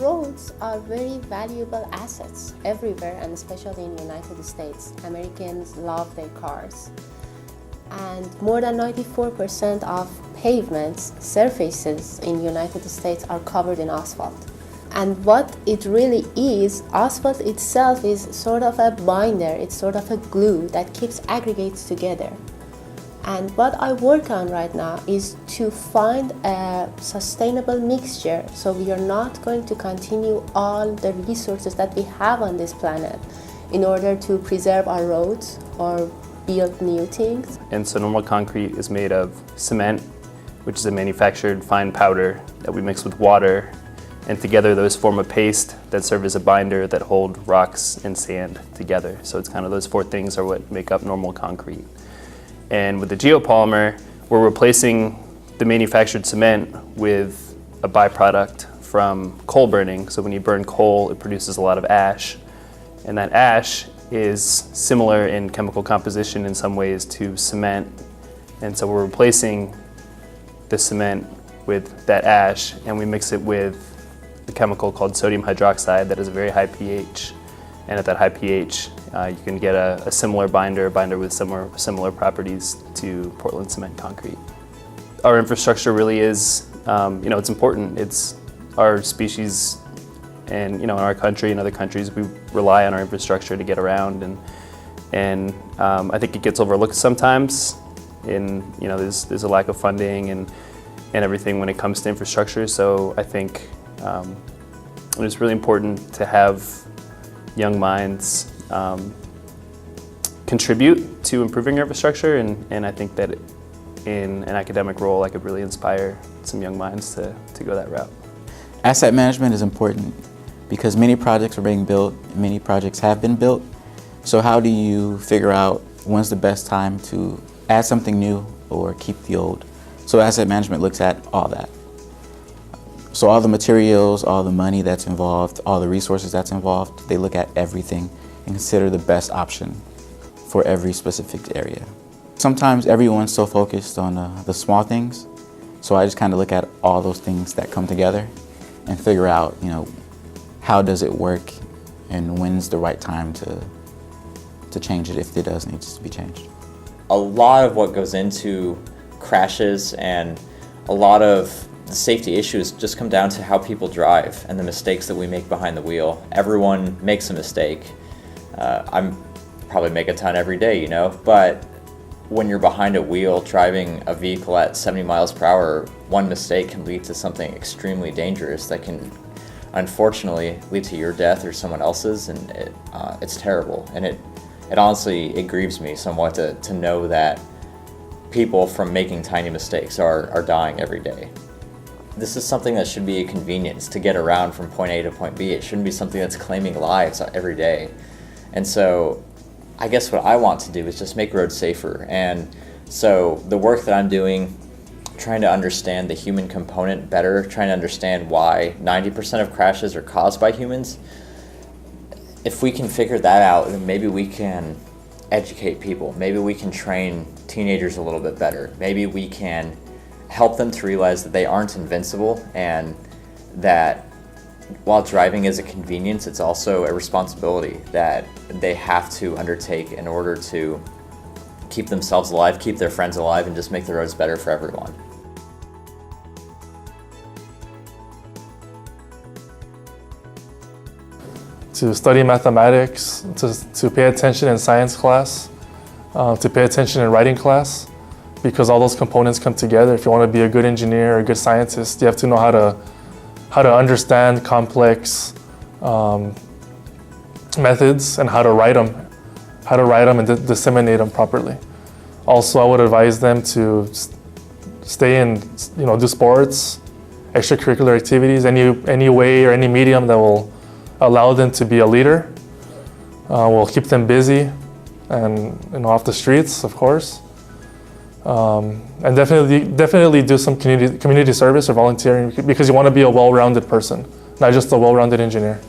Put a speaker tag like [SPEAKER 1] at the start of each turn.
[SPEAKER 1] roads are very valuable assets everywhere, and especially in the United States. Americans love their cars. And more than 94% of pavements, surfaces in the United States are covered in asphalt. And what it really is, asphalt itself is sort of a binder, it's sort of a glue that keeps aggregates together. And what I work on right now is to find a sustainable mixture, so we are not going to continue all the resources that we have on this planet in order to preserve our roads or build new things.
[SPEAKER 2] And so normal concrete is made of cement, which is a manufactured fine powder that we mix with water, and together those form a paste that serve as a binder that hold rocks and sand together. So it's kind of those four things are what make up normal concrete. And with the geopolymer, we're replacing the manufactured cement with a byproduct from coal burning. So when you burn coal, it produces a lot of ash, and that ash is similar in chemical composition in some ways to cement. And so we're replacing the cement with that ash, and we mix it with a chemical called sodium hydroxide that is a very high pH. And at that high pH, you can get a similar binder with similar properties to Portland cement concrete. Our infrastructure really is, it's important. It's our species, and in our country and other countries, we rely on our infrastructure to get around, and I think it gets overlooked sometimes. There's a lack of funding and everything when it comes to infrastructure. So I think it's really important to have young minds contribute to improving our infrastructure, and I think that in an academic role I could really inspire some young minds to go that route.
[SPEAKER 3] Asset management is important because many projects are being built, many projects have been built. So how do you figure out when's the best time to add something new or keep the old? So asset management looks at all that. So all the materials, all the money that's involved, all the resources that's involved, they look at everything and consider the best option for every specific area. Sometimes everyone's so focused on the small things, so I just kind of look at all those things that come together and figure out, how does it work and when's the right time to change it if it does need to be changed.
[SPEAKER 4] A lot of what goes into crashes and a lot of the safety issues just come down to how people drive and the mistakes that we make behind the wheel. Everyone makes a mistake. I'm probably make a ton every day, but when you're behind a wheel driving a vehicle at 70 miles per hour, one mistake can lead to something extremely dangerous that can unfortunately lead to your death or someone else's, and it's terrible. And it honestly, it grieves me somewhat to know that people from making tiny mistakes are dying every day. This is something that should be a convenience to get around from point A to point B. It shouldn't be something that's claiming lives every day. And so I guess what I want to do is just make roads safer. And so the work that I'm doing, trying to understand the human component better, trying to understand why 90% of crashes are caused by humans, if we can figure that out, then maybe we can educate people. Maybe we can train teenagers a little bit better. Maybe we can help them to realize that they aren't invincible, and that while driving is a convenience, it's also a responsibility that they have to undertake in order to keep themselves alive, keep their friends alive, and just make the roads better for everyone.
[SPEAKER 5] To study mathematics, to pay attention in science class, to pay attention in writing class, because all those components come together. If you want to be a good engineer or a good scientist, you have to know how to understand complex methods and how to write them and disseminate them properly. Also, I would advise them to stay in, do sports, extracurricular activities, any way or any medium that will allow them to be a leader, will keep them busy and off the streets, of course. And definitely do some community service or volunteering, because you want to be a well-rounded person, not just a well-rounded engineer.